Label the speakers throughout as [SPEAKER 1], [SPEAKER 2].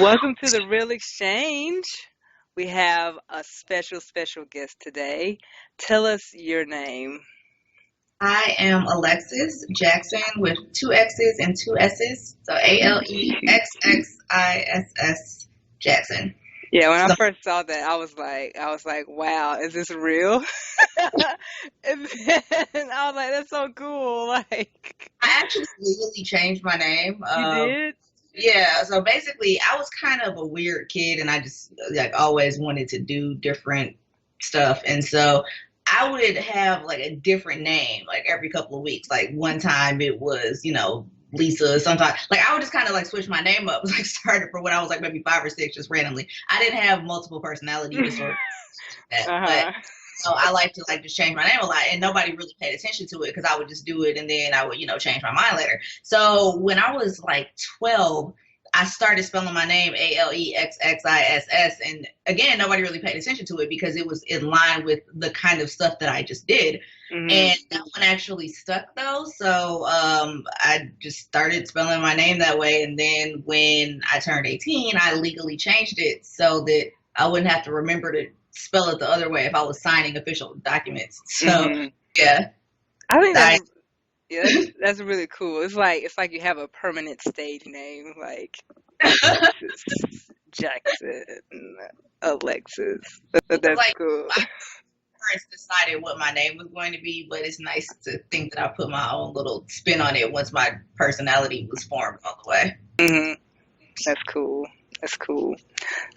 [SPEAKER 1] Welcome to the Real Exchange. We have a special guest today. Tell us your name.
[SPEAKER 2] I am Alexxiss Jackson with two X's and two S's. So Alexxiss Jackson.
[SPEAKER 1] Yeah, when I first saw that, I was like, wow, is this real? And then I was like, that's so cool. Like,
[SPEAKER 2] I actually legally changed my name.
[SPEAKER 1] you did?
[SPEAKER 2] Yeah, so basically I was kind of a weird kid and I just like always wanted to do different stuff. And so I would have like a different name like every couple of weeks. Like one time it was, Lisa. Sometimes like I would just kind of like switch my name up. Like started for when I was like maybe 5 or 6, just randomly. I didn't have multiple personality disorder, but so I like to like just change my name a lot, and nobody really paid attention to it because I would just do it and then I would change my mind later. So when I was like 12, I started spelling my name Alexxiss, and again nobody really paid attention to it because it was in line with the kind of stuff that I just did.
[SPEAKER 1] Mhm.
[SPEAKER 2] And that one actually stuck though, so I just started spelling my name that way, and then when I turned 18 I legally changed it so that I wouldn't have to remember to spell it the other way if I was signing official documents. So yeah,
[SPEAKER 1] I think that's really cool. It's like you have a permanent stage name, like Alexxiss Jackson, Alexxiss. That's
[SPEAKER 2] like,
[SPEAKER 1] cool.
[SPEAKER 2] My parents decided what my name was going to be, but it's nice to think that I put my own little spin on it once my personality was formed all the way.
[SPEAKER 1] Mm-hmm. That's cool. That's cool.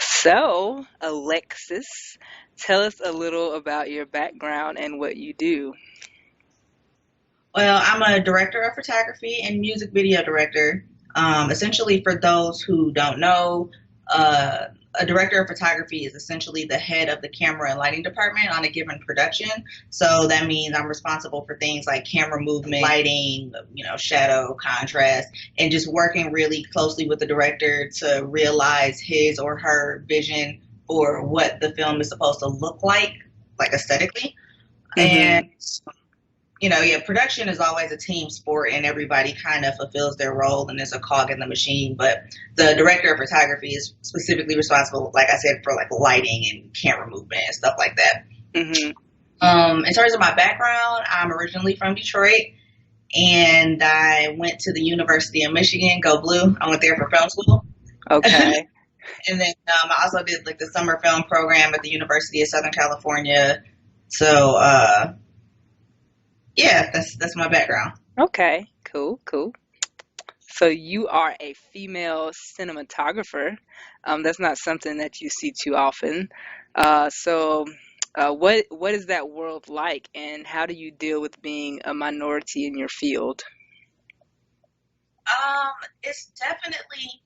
[SPEAKER 1] So, Alexxiss, tell us a little about your background and what you do.
[SPEAKER 2] Well, I'm a director of photography and music video director. Essentially, for those who don't know, a director of photography is essentially the head of the camera and lighting department on a given production. So that means I'm responsible for things like camera movement, lighting, shadow, contrast, and just working really closely with the director to realize his or her vision for what the film is supposed to look like aesthetically. And production is always a team sport and everybody kind of fulfills their role and is a cog in the machine. But the director of photography is specifically responsible, like I said, for like lighting and camera movement and stuff like that.
[SPEAKER 1] Mm-hmm.
[SPEAKER 2] In terms of my background, I'm originally from Detroit and I went to the University of Michigan, go Blue. I went there for film school.
[SPEAKER 1] Okay.
[SPEAKER 2] And then I also did like the summer film program at the University of Southern California. So, yeah, that's my background.
[SPEAKER 1] Okay, cool. So you are a female cinematographer. That's not something that you see too often. What is that world like, and how do you deal with being a minority in your field?
[SPEAKER 2] It's definitely,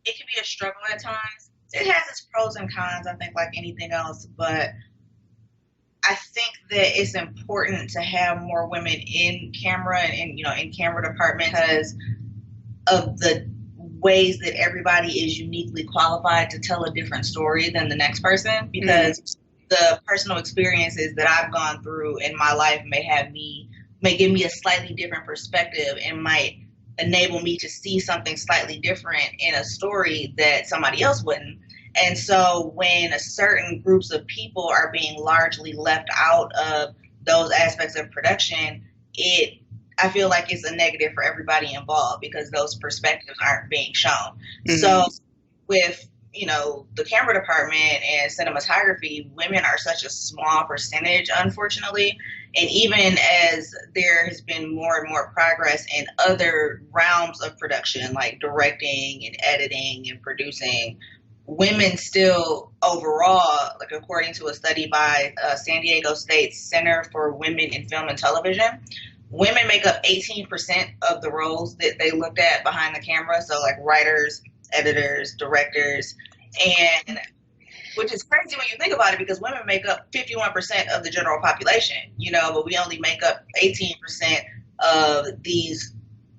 [SPEAKER 2] it can be a struggle at times. It has its pros and cons, I think, like anything else, but I think that it's important to have more women in camera and in camera department because of the ways that everybody is uniquely qualified to tell a different story than the next person, because the personal experiences that I've gone through in my life may give me a slightly different perspective and might enable me to see something slightly different in a story that somebody else wouldn't. And so when certain groups of people are being largely left out of those aspects of production, I feel like it's a negative for everybody involved because those perspectives aren't being shown. So with, the camera department and cinematography, women are such a small percentage, unfortunately. And even as there has been more and more progress in other realms of production, like directing and editing and producing, women still overall, like according to a study by San Diego State's Center for Women in Film and Television, women make up 18% of the roles that they looked at behind the camera. So like writers, editors, directors, and which is crazy when you think about it because women make up 51% of the general population, but we only make up 18% of these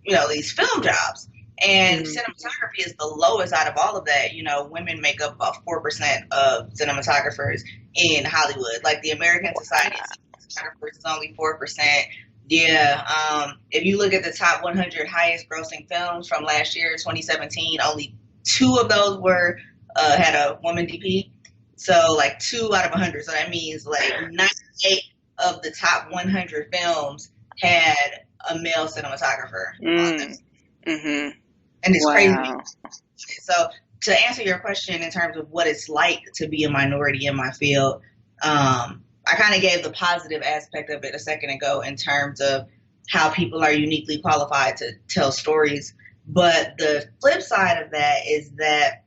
[SPEAKER 2] film jobs. And cinematography is the lowest out of all of that. Women make up about 4% of cinematographers in Hollywood. Like the American Society of cinematographers is only 4%. Yeah, if you look at the top 100 highest grossing films from last year, 2017, only 2 of those were had a woman DP. So like 2 out of 100. So that means like 98 of the top 100 films had a male cinematographer on them.
[SPEAKER 1] Mm-hmm.
[SPEAKER 2] And it's crazy.
[SPEAKER 1] Wow.
[SPEAKER 2] So to answer your question in terms of what it's like to be a minority in my field, I kind of gave the positive aspect of it a second ago in terms of how people are uniquely qualified to tell stories. But the flip side of that is that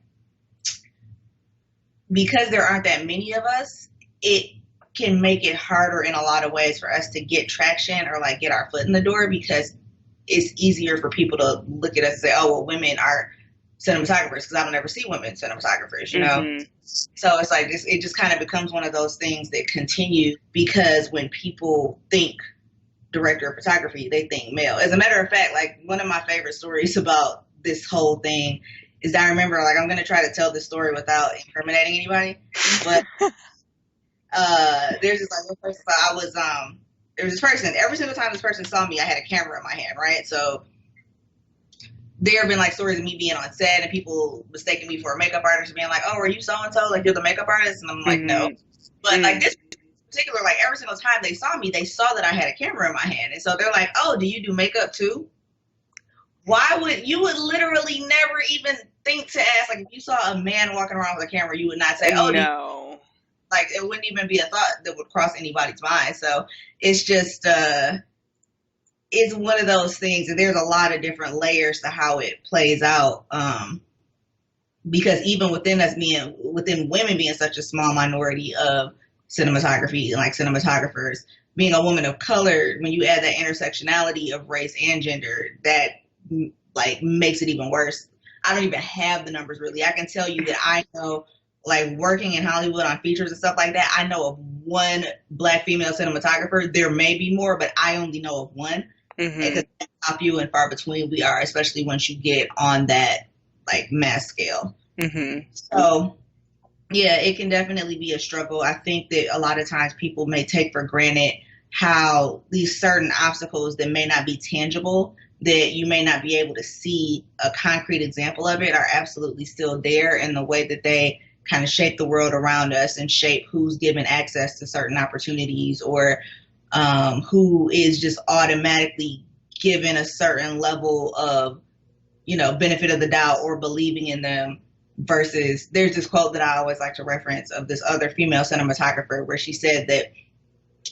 [SPEAKER 2] because there aren't that many of us, it can make it harder in a lot of ways for us to get traction or like get our foot in the door, because it's easier for people to look at us and say, oh, well, women are cinematographers, because I don't ever see women cinematographers, you know?
[SPEAKER 1] Mm-hmm.
[SPEAKER 2] So it's like it just kind of becomes one of those things that continue, because when people think director of photography, they think male. As a matter of fact, like one of my favorite stories about this whole thing is I remember, like, I'm going to try to tell this story without incriminating anybody, but there's this like one person, I was there was this person, every single time this person saw me, I had a camera in my hand, right? So there have been like stories of me being on set and people mistaking me for a makeup artist, being like, oh, are you so-and-so, like you're the makeup artist? And I'm like, no. But like this particular, like every single time they saw me, they saw that I had a camera in my hand. And so they're like, oh, do you do makeup too? Why would you would literally never even think to ask, like if you saw a man walking around with a camera, you would not say, oh,
[SPEAKER 1] no.
[SPEAKER 2] Like it wouldn't even be a thought that would cross anybody's mind. So it's just it's one of those things, and there's a lot of different layers to how it plays out. Because even within women being such a small minority of cinematography and like cinematographers, being a woman of color, when you add that intersectionality of race and gender, that like makes it even worse. I don't even have the numbers really. I can tell you that I know, like working in Hollywood on features and stuff like that, I know of one Black female cinematographer. There may be more, but I only know of one. Because how few and far between we are, especially once you get on that like mass scale. So yeah, it can definitely be a struggle. I think that a lot of times people may take for granted how these certain obstacles that may not be tangible, that you may not be able to see a concrete example of it, are absolutely still there in the way that they kind of shape the world around us and shape who's given access to certain opportunities, or who is just automatically given a certain level of, benefit of the doubt or believing in them. Versus, there's this quote that I always like to reference of this other female cinematographer where she said that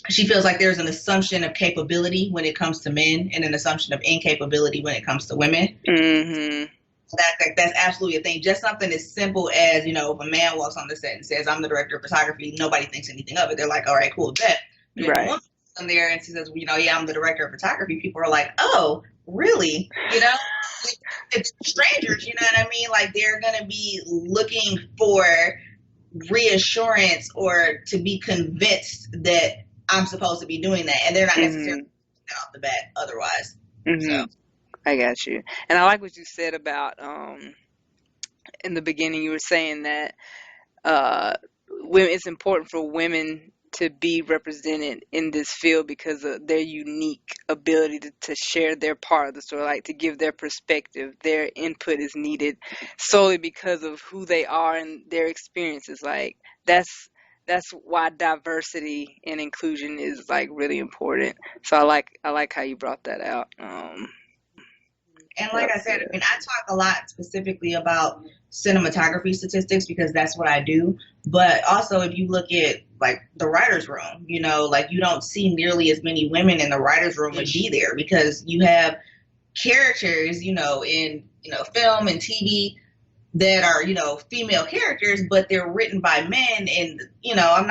[SPEAKER 2] she feels like there's an assumption of capability when it comes to men and an assumption of incapability when it comes to women. That's absolutely a thing. Just something as simple as, if a man walks on the set and says, I'm the director of photography, nobody thinks anything of it. They're like, all right, cool, bet. But if a woman comes there and she says, yeah, I'm the director of photography, people are like, oh, really? It's strangers, you know what I mean? Like, they're going to be looking for reassurance or to be convinced that I'm supposed to be doing that. And they're not necessarily off the bat otherwise. So.
[SPEAKER 1] I got you. And I like what you said about, in the beginning, you were saying that it's important for women to be represented in this field because of their unique ability to share their part of the story, like to give their perspective. Their input is needed solely because of who they are and their experiences. Like that's why diversity and inclusion is like really important. So I like how you brought that out.
[SPEAKER 2] And like I said, I talk a lot specifically about cinematography statistics because that's what I do. But also, if you look at like the writer's room, like you don't see nearly as many women in the writer's room would be there, because you have characters, in film and TV that are, female characters, but they're written by men. And, I'm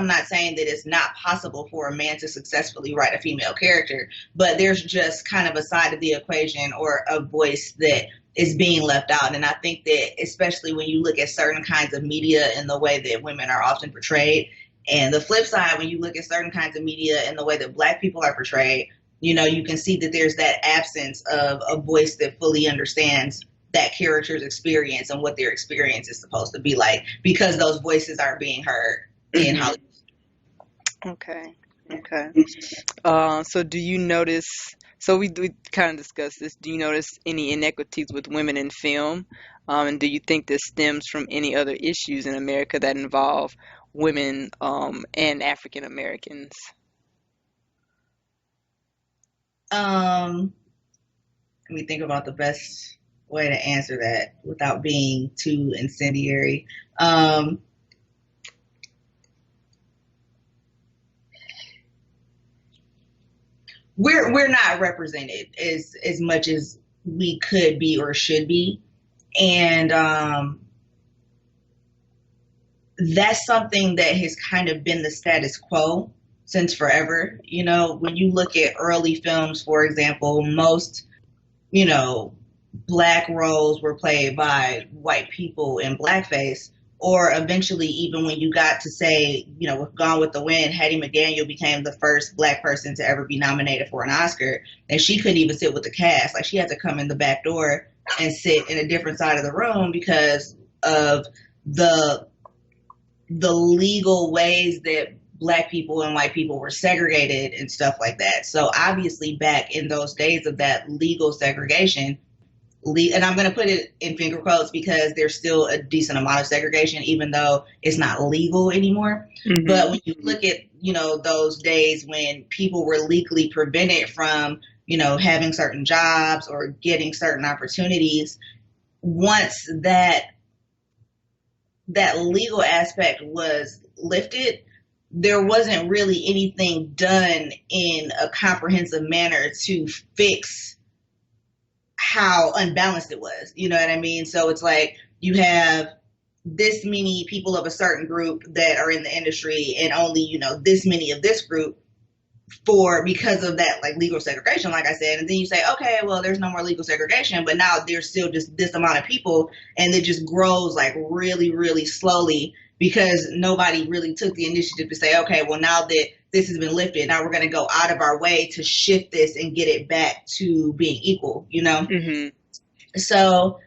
[SPEAKER 2] not saying that it's not possible for a man to successfully write a female character, but there's just kind of a side of the equation or a voice that is being left out. And I think that especially when you look at certain kinds of media and the way that women are often portrayed, and the flip side, when you look at certain kinds of media and the way that Black people are portrayed, you can see that there's that absence of a voice that fully understands that character's experience and what their experience is supposed to be like, because those voices aren't being heard in Hollywood.
[SPEAKER 1] Okay. Okay. So do you notice, so we kind of discussed this, do you notice any inequities with women in film? And do you think this stems from any other issues in America that involve women and African Americans?
[SPEAKER 2] Um, Let me think about the best way to answer that without being too incendiary. Um, we're not represented as much as we could be or should be, and that's something that has kind of been the status quo since forever. You know, when you look at early films, for example, most, you know, black roles were played by white people in blackface. Or eventually, even when you got to say, you know, with Gone with the Wind, Hattie McDaniel became the first black person to ever be nominated for an Oscar, and she couldn't even sit with the cast. Like, she had to come in the back door and sit in a different side of the room because of the the legal ways that black people and white people were segregated and stuff like that. So obviously, back in those days of that legal segregation, and I'm going to put it in finger quotes because there's still a decent amount of segregation, even though it's not legal anymore.
[SPEAKER 1] Hmm.
[SPEAKER 2] But when you look at, you know, those days when people were legally prevented from, you know, having certain jobs or getting certain opportunities, once that legal aspect was lifted, there wasn't really anything done in a comprehensive manner to fix how unbalanced it was. You know what I mean? So it's like you have this many people of a certain group that are in the industry and only, you know, this many of this group for because of that like legal segregation, like I said. And then you say, okay, well, there's no more legal segregation, but now there's still just this amount of people, and it just grows like really, really slowly because nobody really took the initiative to say, okay, well, now that this has been lifted, now we're going to go out of our way to shift this and get it back to being equal, you know?
[SPEAKER 1] Hmm.
[SPEAKER 2] So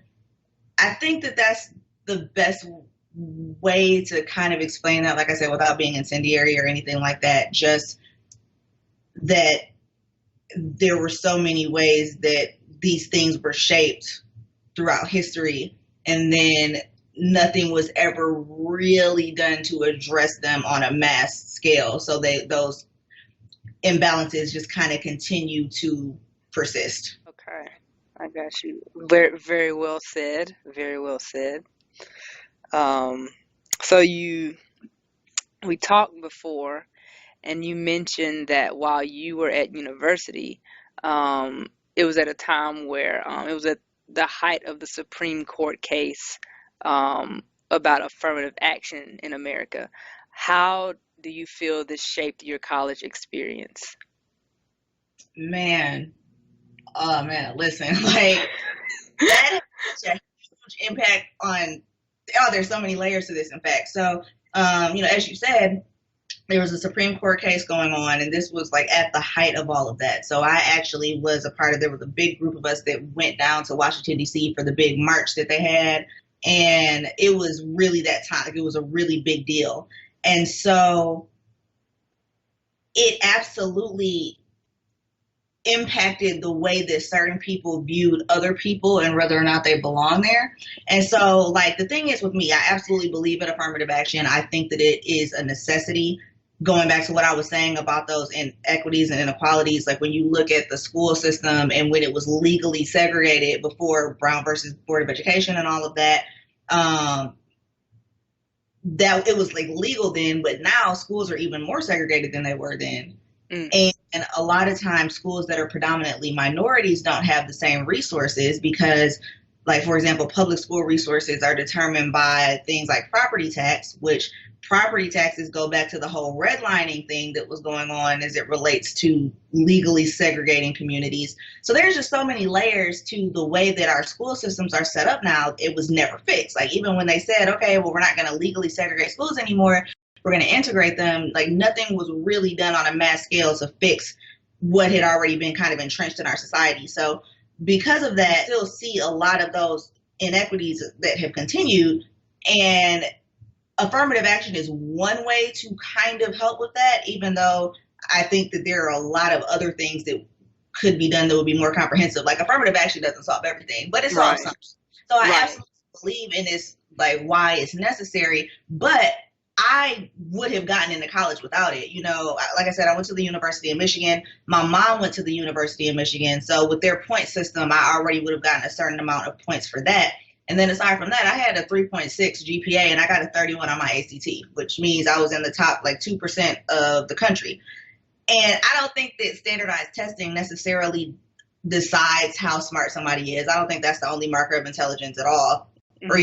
[SPEAKER 2] I think that that's the best way to kind of explain that, like I said, without being incendiary or anything like that. Just that there were so many ways that these things were shaped throughout history, and then nothing was ever really done to address them on a mass scale. So those imbalances just kind of continue to persist.
[SPEAKER 1] Okay, I got you. Very, very well said. Very well said. Um, so we talked before, and you mentioned that while you were at university, it was at a time where it was at the height of the Supreme Court case about affirmative action in America. How do you feel this shaped your college experience?
[SPEAKER 2] Man, oh man, listen, like that had such a huge impact on. Oh, there's so many layers to this. In fact, so you know, as you said, there was a Supreme Court case going on, and this was like at the height of all of that. So I actually was a part of. There was a big group of us that went down to Washington D.C. for the big march that they had, and it was really that time. Like, it was a really big deal, and so it absolutely impacted the way that certain people viewed other people and whether or not they belong there. And so, like, the thing is with me, I absolutely believe in affirmative action. I think that it is a necessity. Going back to what I was saying about those inequities and inequalities, like when you look at the school system and when it was legally segregated before Brown versus Board of Education and all of that, that it was like legal then, but now schools are even more segregated than they were then.
[SPEAKER 1] Mm,
[SPEAKER 2] And a lot of times, schools that are predominantly minorities don't have the same resources because, like, for example, public school resources are determined by things like property tax, which property taxes go back to the whole redlining thing that was going on as it relates to legally segregating communities. So there's just so many layers to the way that our school systems are set up now. It was never fixed. Like, even when they said, okay, well, we're not going to legally segregate schools anymore, we're going to integrate them, like, nothing was really done on a mass scale to fix what had already been kind of entrenched in our society. So because of that, I still see a lot of those inequities that have continued, and affirmative action is one way to kind of help with that, even though I think that there are a lot of other things that could be done that would be more comprehensive. Like affirmative action doesn't solve everything, but it solves
[SPEAKER 1] Right.
[SPEAKER 2] something. So I
[SPEAKER 1] Right.
[SPEAKER 2] absolutely believe in this, like why it's necessary, but I would have gotten into college without it. You know, like I said, I went to the University of Michigan. My mom went to the University of Michigan. So with their point system, I already would have gotten a certain amount of points for that. And then aside from that, I had a 3.6 GPA and I got a 31 on my ACT, which means I was in the top like 2% of the country. And I don't think that standardized testing necessarily decides how smart somebody is. I don't think that's the only marker of intelligence at all, or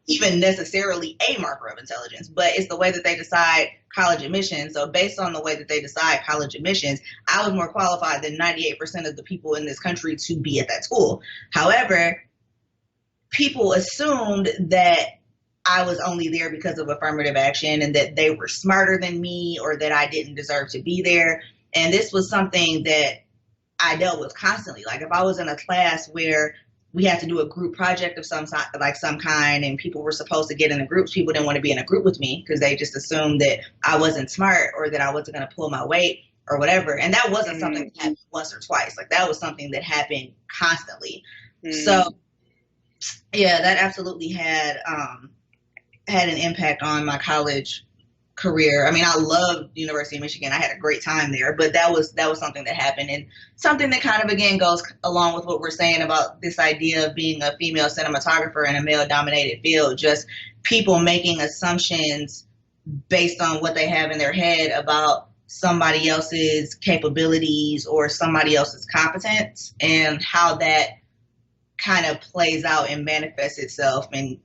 [SPEAKER 2] even necessarily a marker of intelligence, but it's the way that they decide college admissions. So based on the way that they decide college admissions, I was more qualified than 98% of the people in this country to be at that school. However, people assumed that I was only there because of affirmative action and that they were smarter than me or that I didn't deserve to be there. And this was something that I dealt with constantly. Like if I was in a class where we had to do a group project of some kind and people were supposed to get in the groups, people didn't want to be in a group with me because they just assumed that I wasn't smart or that I wasn't going to pull my weight or whatever. And that wasn't something that happened once or twice. Like that was something that happened constantly. So yeah, that absolutely had an impact on my college career. I mean, I loved the University of Michigan. I had a great time there, but that was something that happened, and something that kind of again goes along with what we're saying about this idea of being a female cinematographer in a male-dominated field. Just people making assumptions based on what they have in their head about somebody else's capabilities or somebody else's competence, and how that kind of plays out and manifests itself and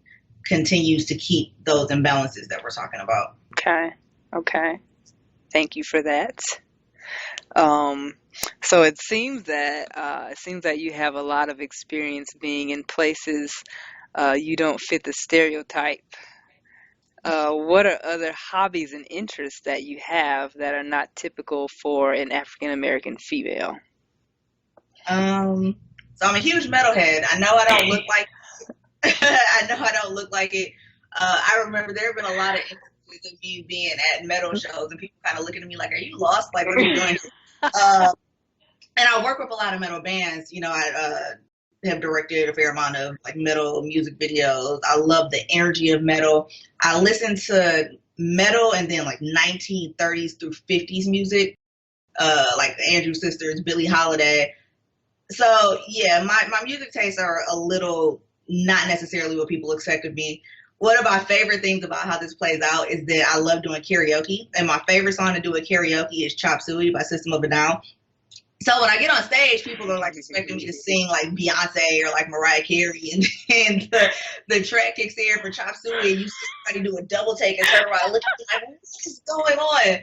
[SPEAKER 2] continues to keep those imbalances that we're talking about.
[SPEAKER 1] Okay. Thank you for that. So it seems that you have a lot of experience being in places you don't fit the stereotype. What are other hobbies and interests that you have that are not typical for an African American female?
[SPEAKER 2] So I'm a huge metalhead. I know I don't look like it. I remember there have been a lot of instances of me being at metal shows and people kind of looking at me like, "Are you lost? Like, what are you doing?" And I work with a lot of metal bands. You know, I have directed a fair amount of like metal music videos. I love the energy of metal. I listen to metal and then like 1930s through 50s music, like the Andrews Sisters, Billie Holiday. So yeah, my music tastes are a little not necessarily what people expect of me. One of my favorite things about how this plays out is that I love doing karaoke, and my favorite song to do at karaoke is Chop Suey by System of a Down. So when I get on stage, people are like expecting me to sing like Beyonce or like Mariah Carey, and the track kicks in for Chop Suey, and you see somebody do a double take and turn around, look at me like, what is going on?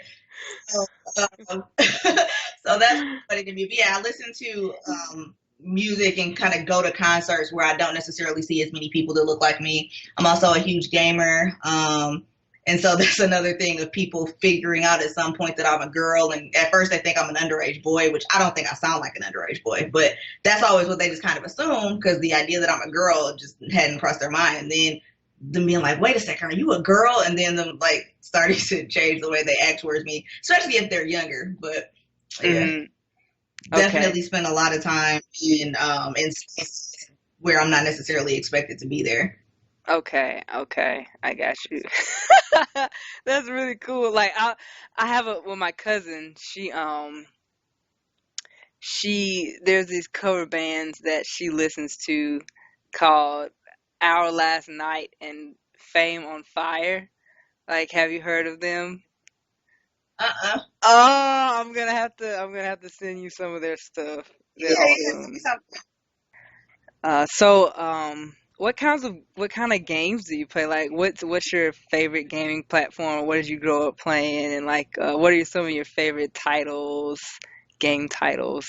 [SPEAKER 2] So that's funny to me. But yeah, I listen to music and kind of go to concerts where I don't necessarily see as many people that look like me. I'm also a huge gamer. And so that's another thing of people figuring out at some point that I'm a girl. And at first they think I'm an underage boy, which I don't think I sound like an underage boy. But that's always what they just kind of assume, because the idea that I'm a girl just hadn't crossed their mind. And then them being like, wait a second, are you a girl? And then them like starting to change the way they act towards me, especially if they're younger. But yeah, definitely spend a lot of time in spaces where I'm not necessarily expected to be there.
[SPEAKER 1] Okay, I got you. That's really cool. Like I have with my cousin, there's these cover bands that she listens to called Our Last Night and Fame on Fire. Like, have you heard of them?
[SPEAKER 2] Uh-uh.
[SPEAKER 1] Oh, I'm gonna have to send you some of their stuff. They're awesome. What kind of games do you play? Like, what's your favorite gaming platform? What did you grow up playing? And like, what are some of your favorite game titles?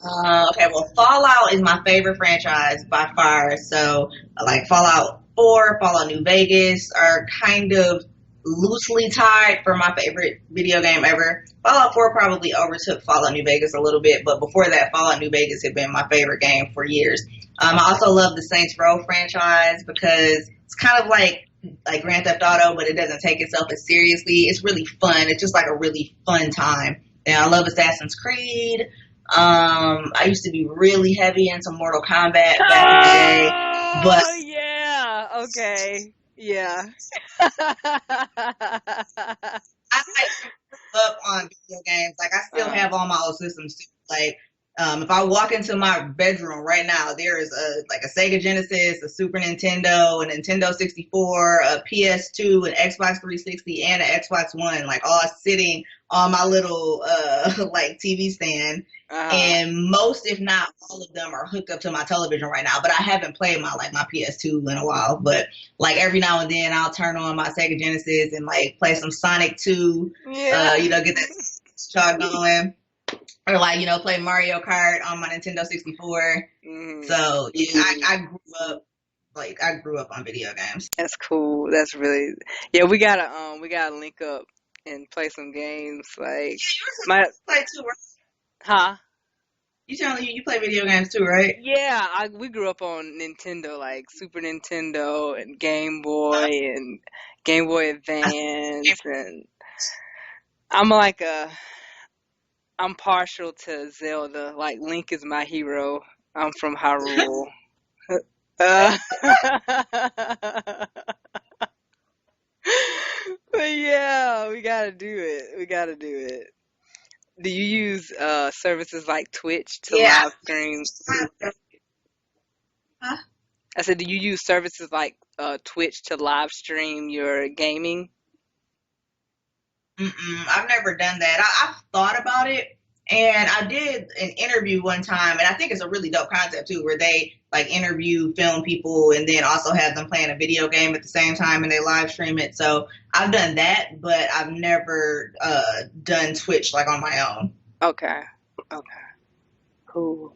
[SPEAKER 2] Okay, well, Fallout is my favorite franchise by far. So, like Fallout 4, Fallout New Vegas are kind of loosely tied for my favorite video game ever. Fallout 4 probably overtook Fallout New Vegas a little bit, but before that, Fallout New Vegas had been my favorite game for years. I also love the Saints Row franchise because it's kind of like like Grand Theft Auto, but it doesn't take itself as seriously. It's really fun. It's just like a really fun time. And I love Assassin's Creed. I used to be really heavy into Mortal Kombat back in the day, but
[SPEAKER 1] Oh yeah. Okay. Yeah.
[SPEAKER 2] I like grew up on video games. Like I still have all my old systems too. Like if I walk into my bedroom right now, there is a Sega Genesis, a Super Nintendo, a Nintendo 64, a PS2, an Xbox 360, and an Xbox One, like all sitting on my little like TV stand. And most, if not all of them, are hooked up to my television right now. But I haven't played my PS2 in a while. But like every now and then, I'll turn on my Sega Genesis and like play some Sonic 2.
[SPEAKER 1] Yeah.
[SPEAKER 2] Get that shot going. Or play Mario Kart on my Nintendo 64. So yeah, I grew up on video games.
[SPEAKER 1] That's cool. That's really, yeah. We gotta link up and play some games. Like
[SPEAKER 2] my play too, right?
[SPEAKER 1] Huh?
[SPEAKER 2] You telling you play video games too, right?
[SPEAKER 1] Yeah, we grew up on Nintendo, like Super Nintendo and Game Boy and Game Boy Advance, and I'm partial to Zelda. Like Link is my hero. I'm from Hyrule. But yeah, we gotta do it. We gotta do it. Do you use services like Twitch to live stream?
[SPEAKER 2] Huh?
[SPEAKER 1] I said, do you use services like Twitch to live stream your gaming?
[SPEAKER 2] I've never done that. I've thought about it, and I did an interview one time, and I think it's a really dope concept too, where they like interview film people and then also have them playing a video game at the same time and they live stream it. So I've done that, but I've never done Twitch like on my own.
[SPEAKER 1] Okay. Cool.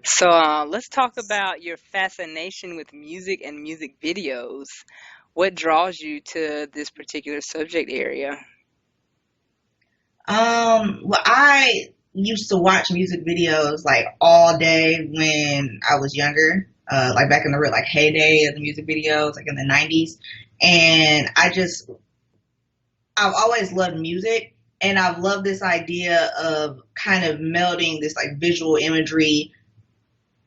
[SPEAKER 1] So let's talk about your fascination with music and music videos. What draws you to this particular subject area?
[SPEAKER 2] Well, I used to watch music videos like all day when I was younger, like back in the heyday of the music videos, like in the 90s. And I've always loved music, and I've loved this idea of kind of melding this like visual imagery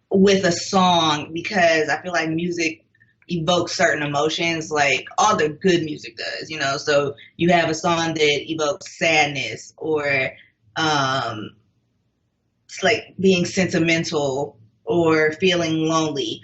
[SPEAKER 2] with a song, because I feel like music evokes certain emotions, like all the good music does, so you have a song that evokes sadness, or it's like being sentimental or feeling lonely,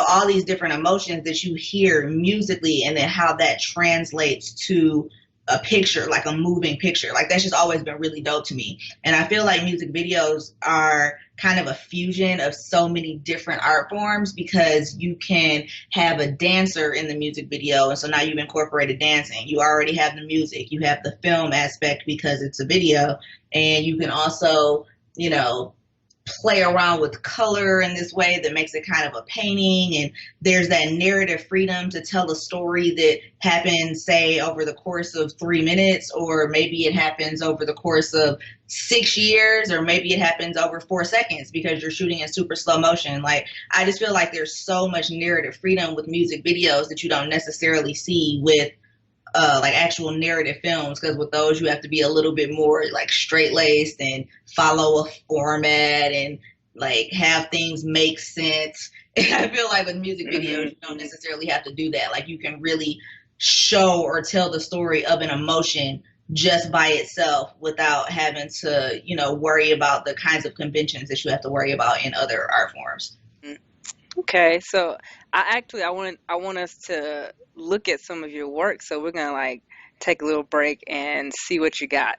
[SPEAKER 2] all these different emotions that you hear musically, and then how that translates to a picture, like a moving picture. Like that's just always been really dope to me. And I feel like music videos are kind of a fusion of so many different art forms, because you can have a dancer in the music video, and so now you've incorporated dancing. You already have the music, you have the film aspect because it's a video, and you can also, play around with color in this way that makes it kind of a painting, and there's that narrative freedom to tell a story that happens, say, over the course of 3 minutes, or maybe it happens over the course of 6 years, or maybe it happens over 4 seconds because you're shooting in super slow motion. Like, I just feel like there's so much narrative freedom with music videos that you don't necessarily see with like actual narrative films, because with those you have to be a little bit more like straight-laced and follow a format and like have things make sense. And I feel like with music videos you don't necessarily have to do that. Like you can really show or tell the story of an emotion just by itself without having to, worry about the kinds of conventions that you have to worry about in other art forms.
[SPEAKER 1] Okay, so I want us to look at some of your work. So we're gonna like take a little break and see what you got.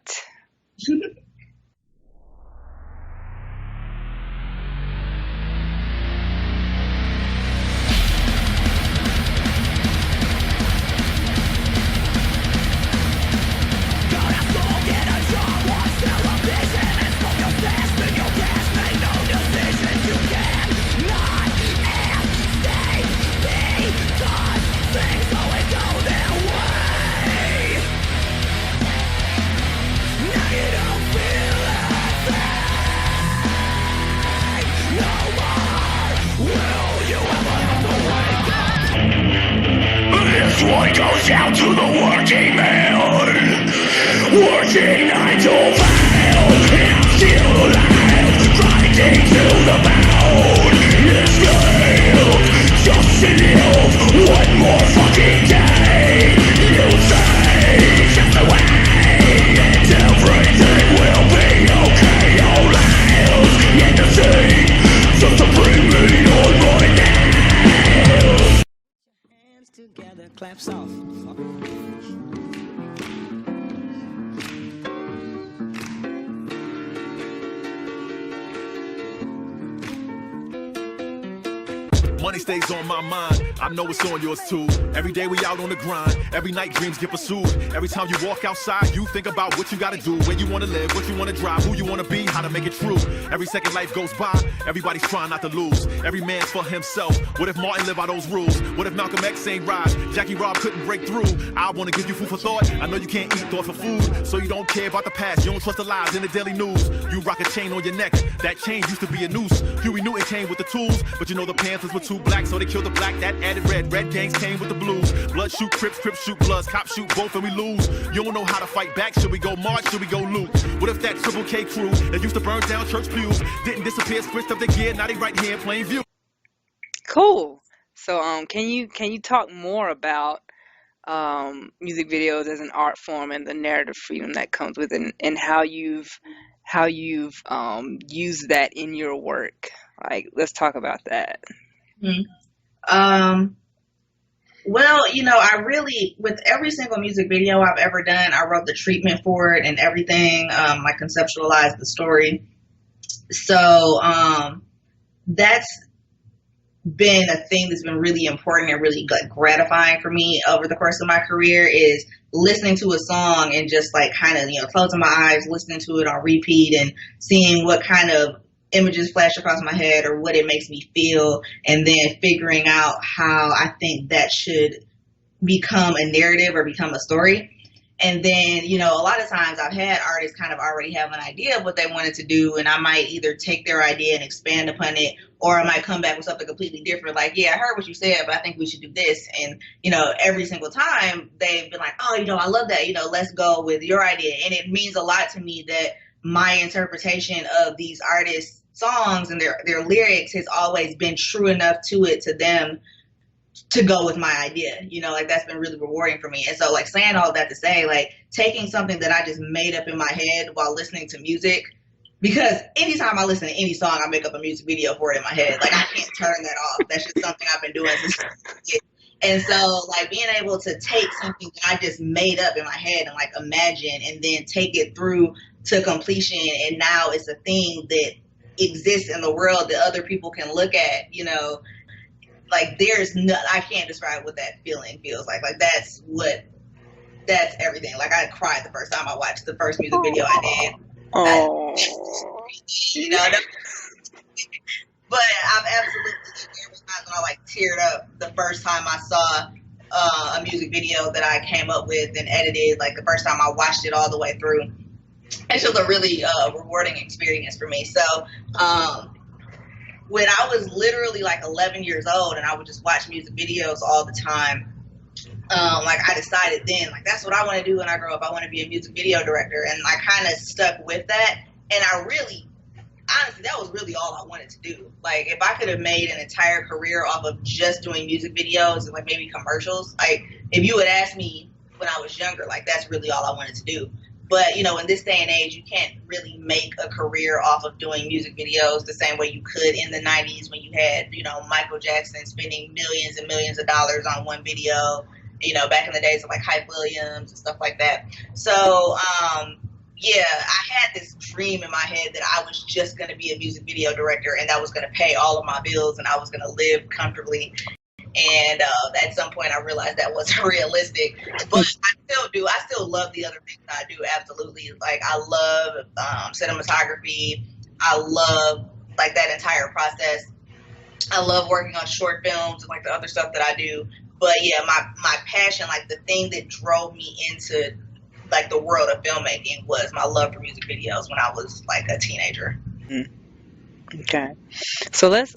[SPEAKER 3] Now you don't Together, clap soft.
[SPEAKER 4] Money stays on my mind, I know it's on yours too. Every day we out on the grind, every night dreams get pursued. Every time you walk outside, you think about what you gotta do, where you wanna live, what you wanna drive, who you wanna be, how to make it true. Every second life goes by, everybody's trying not to lose. Every man's for himself. What if Martin lived by those rules? What if Malcolm X ain't rise? Jackie Rob couldn't break through. I wanna give you food for thought. I know you can't eat thoughtful food, so you don't care about the past. You don't trust the lies in the daily news. You rock a chain on your neck, that chain used to be a noose. Huey Newton came with the tools, but you know the Panthers were too black, so they killed the black, that added red. Red gangs came with the blues. Blood shoot Crips, Crips shoot Bloods, cops shoot both and we lose. You don't know how to fight back, should we go march, should we go loot? What if that Triple K crew that used to burn down church pews didn't disappear, switched up their gear, now they right here in plain view?
[SPEAKER 1] Cool. So can you talk more about music videos as an art form and the narrative freedom that comes with it, and how you've used that in your work? Like, let's talk about that.
[SPEAKER 2] Well, I really, with every single music video I've ever done, I wrote the treatment for it and everything. I conceptualized the story. So that's been a thing that's been really important and really gratifying for me over the course of my career, is listening to a song and just like kind of, closing my eyes, listening to it on repeat and seeing what kind of images flash across my head or what it makes me feel, and then figuring out how I think that should become a narrative or become a story. And then, a lot of times I've had artists kind of already have an idea of what they wanted to do, and I might either take their idea and expand upon it, or I might come back with something completely different. Like, yeah, I heard what you said, but I think we should do this. And, every single time they've been like, oh, I love that, let's go with your idea. And it means a lot to me that my interpretation of these artists' songs and their lyrics has always been true enough to them to go with my idea. Like, that's been really rewarding for me. And so, like, saying all that to say, like, taking something that I just made up in my head while listening to music, because anytime I listen to any song, I make up a music video for it in my head. Like, I can't turn that off. That's just something I've been doing since I was a kid. And so, like, being able to take something that I just made up in my head and, like, imagine, and then take it through to completion, and now it's a thing that exists in the world that other people can look at, like, I can't describe what that feeling feels like. Like, that's everything. Like, I cried the first time I watched the first music video I did.
[SPEAKER 1] Oh.
[SPEAKER 2] But I've absolutely, there was times when I, like, teared up the first time I saw a music video that I came up with and edited. Like, the first time I watched it all the way through. It's just a really rewarding experience for me. So, when I was literally like 11 years old and I would just watch music videos all the time, like, I decided then, like, that's what I want to do when I grow up. I want to be a music video director. And I kind of stuck with that. And honestly, that was really all I wanted to do. Like, if I could have made an entire career off of just doing music videos and, like, maybe commercials, like, if you had asked me when I was younger, like, that's really all I wanted to do. But, in this day and age, you can't really make a career off of doing music videos the same way you could in the 90s when you had, Michael Jackson spending millions and millions of dollars on one video, back in the days of, like, Hype Williams and stuff like that. So, yeah, I had this dream in my head that I was just going to be a music video director, and that was going to pay all of my bills, and I was going to live comfortably. And at some point I realized that wasn't realistic, but I still love the other things I do. Absolutely. Like, I love cinematography. I love, like, that entire process. I love working on short films and, like, the other stuff that I do. But yeah, my passion, like, the thing that drove me into, like, the world of filmmaking was my love for music videos when I was, like, a teenager.
[SPEAKER 1] Okay. So let's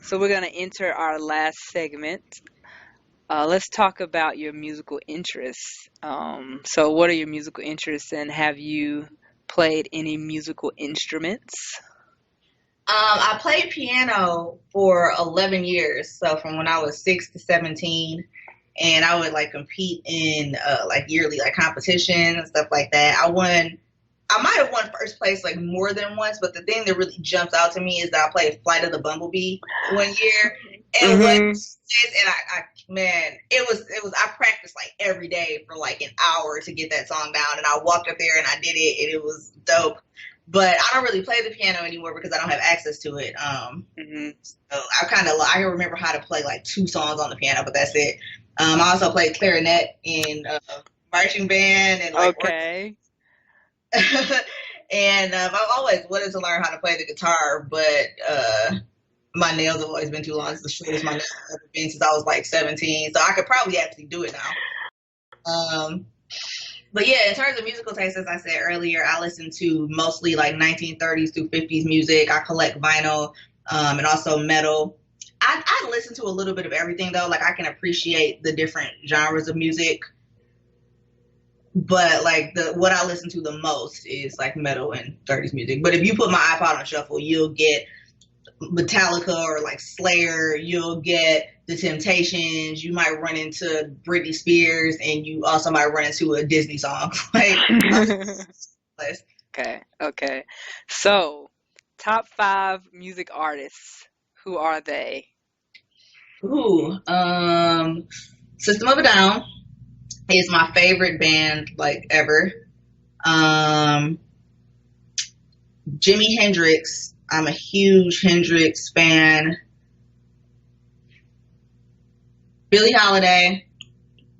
[SPEAKER 1] so we're gonna enter our last segment Let's talk about your musical interests. So what are your musical interests, and have you played any musical instruments?
[SPEAKER 2] I played piano for 11 years, so from when I was 6 to 17, and I would like compete in like yearly like competition and stuff like that. I might have won first place like more than once, but the thing that really jumps out to me is that I played Flight of the Bumblebee one year, and what
[SPEAKER 1] Hmm.
[SPEAKER 2] and man, I practiced like every day for like an hour to get that song down, and I walked up there and I did it, and it was dope. But I don't really play the piano anymore because I don't have access to it.
[SPEAKER 1] Hmm.
[SPEAKER 2] So I can remember how to play like two songs on the piano, but that's it. I also played clarinet in marching band and like
[SPEAKER 1] Okay.
[SPEAKER 2] and I've always wanted to learn how to play the guitar, but my nails have always been too long. It's the shortest my nails have ever been since I was like 17, so I could probably actually do it now. But yeah, in terms of musical taste, as I said earlier, I listen to mostly like 1930s through 50s music. I collect vinyl and also metal. I listen to a little bit of everything though. Like I can appreciate the different genres of music, but like what I listen to the most is like metal and 30s music. But if you put my iPod on shuffle, you'll get Metallica or like Slayer, you'll get The Temptations, you might run into Britney Spears, and you also might run into a Disney song. Like,
[SPEAKER 1] Okay. Okay. So, top five music artists. Who are they?
[SPEAKER 2] ooh, System of a Down is my favorite band like ever. Um, Jimi Hendrix, I'm a huge Hendrix fan. Billie Holiday,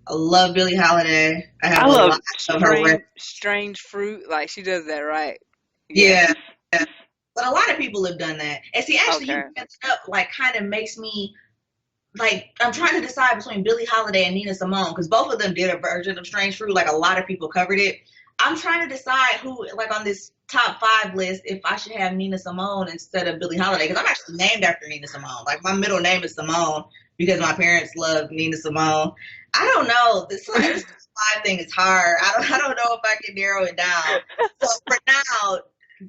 [SPEAKER 2] I love Billie Holiday. I have
[SPEAKER 1] I
[SPEAKER 2] a
[SPEAKER 1] love
[SPEAKER 2] lot of her records.
[SPEAKER 1] Strange Fruit. Like she does that right.
[SPEAKER 2] Yeah,
[SPEAKER 1] Yes.
[SPEAKER 2] but a lot of people have done that. And see, actually, you
[SPEAKER 1] Okay.
[SPEAKER 2] bringing it up like kind of makes me like I'm trying to decide between Billie Holiday and Nina Simone because both of them did a version of Strange Fruit. Like a lot of people covered it. I'm trying to decide who, like on this top five list, if I should have Nina Simone instead of Billie Holiday because I'm actually named after Nina Simone. Like my middle name is Simone because my parents love Nina Simone. I don't know. This five thing is hard. I don't know if I can narrow it down. So for now,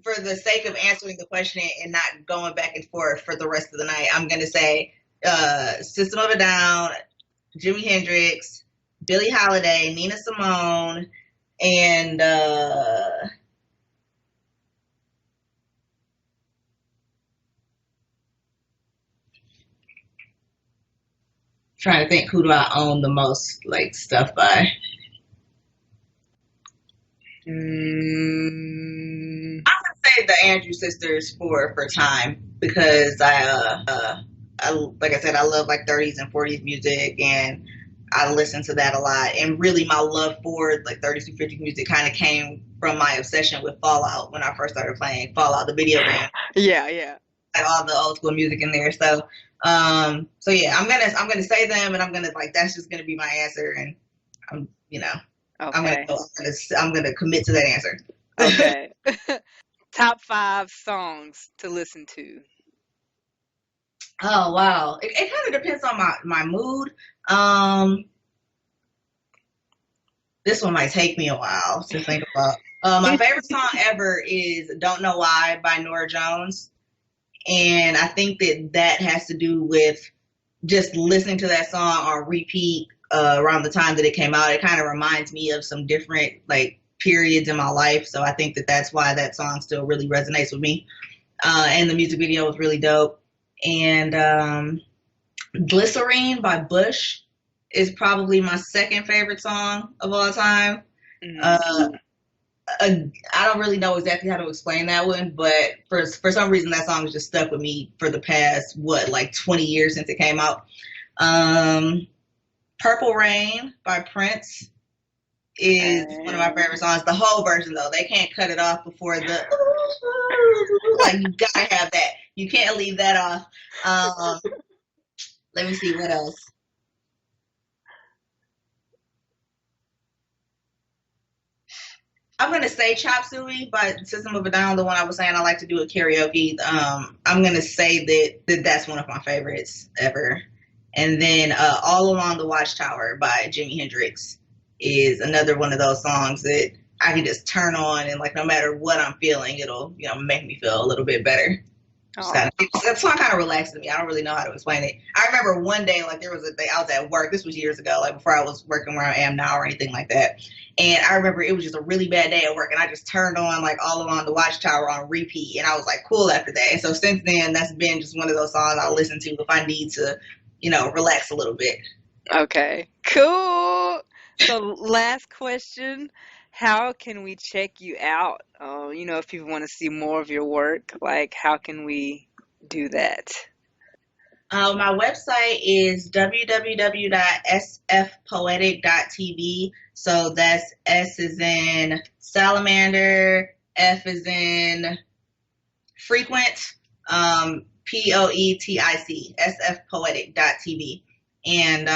[SPEAKER 2] for the sake of answering the question and not going back and forth for the rest of the night, I'm gonna say System of a Down, Jimi Hendrix, Billie Holiday, Nina Simone, and trying to think who do I own the most like stuff by.
[SPEAKER 1] Mm,
[SPEAKER 2] I'm gonna say the Andrew Sisters for time because I like I said I love like 30s and 40s music and I listen to that a lot. And really, my love for like 30s to 50s music kind of came from my obsession with Fallout when I first started playing Fallout, the video game,
[SPEAKER 1] yeah, yeah.
[SPEAKER 2] like all the old school music in there. So yeah, I'm gonna say them, and I'm gonna like that's just gonna be my answer, and I'm you know
[SPEAKER 1] Okay.
[SPEAKER 2] I'm gonna commit to that answer.
[SPEAKER 1] Okay. Top five songs to listen to.
[SPEAKER 2] Oh wow, it kind of depends on my mood. Um, this one might take me a while to think about. My favorite song ever is "Don't Know Why" by Norah Jones, and I think that has to do with just listening to that song on repeat around the time that it came out. It kind of reminds me of some different like periods in my life, so I think that's why that song still really resonates with me. And the music video was really dope. And Glycerine by Bush is probably my second favorite song of all time. Uh, I don't really know exactly how to explain that one, but for some reason that song has just stuck with me for the past like 20 years since it came out. Purple Rain by Prince is one of my favorite songs. The whole version though, they can't cut it off before the like you gotta have that. You can't leave that off. Let me see what else. I'm gonna say Chop Suey by System of a Down, the one I was saying I like to do at karaoke. I'm gonna say that's one of my favorites ever. And then All Along the Watchtower by Jimi Hendrix is another one of those songs that I can just turn on, and like no matter what I'm feeling, it'll make me feel a little bit better.
[SPEAKER 1] Oh,
[SPEAKER 2] That song kind of relaxes me. I don't really know how to explain it. I remember one day, like there was a day I was at work. This was years ago, like before I was working where I am now or anything like that. And I remember it was just a really bad day at work, and I just turned on like All Along the Watchtower on repeat, and I was like cool after that. And so since then, that's been just one of those songs I'll listen to if I need to, relax a little bit.
[SPEAKER 1] okay. Cool. So last question. How can we check you out? If people want to see more of your work, like how can we do that?
[SPEAKER 2] My website is www.sfpoetic.tv. So that's S is in salamander, F is in frequent, Poetic, sfpoetic.tv. And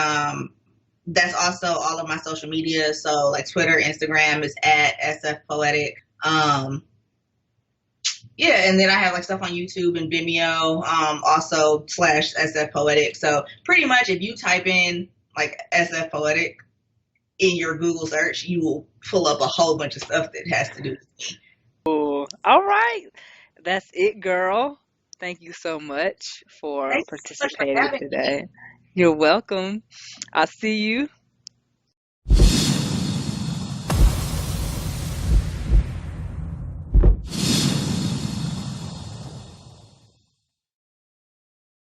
[SPEAKER 2] that's also all of my social media. So like Twitter, Instagram is at sfpoetic. Yeah, and then I have like stuff on YouTube and Vimeo, also /sfpoetic. So pretty much if you type in like sfpoetic in your Google search, you will pull up a whole bunch of stuff that has to do with me.
[SPEAKER 1] Cool. All right. That's it, girl. Thank you so much for
[SPEAKER 2] Thanks so much for
[SPEAKER 1] participating
[SPEAKER 2] having me.
[SPEAKER 1] today. You're welcome. I'll see you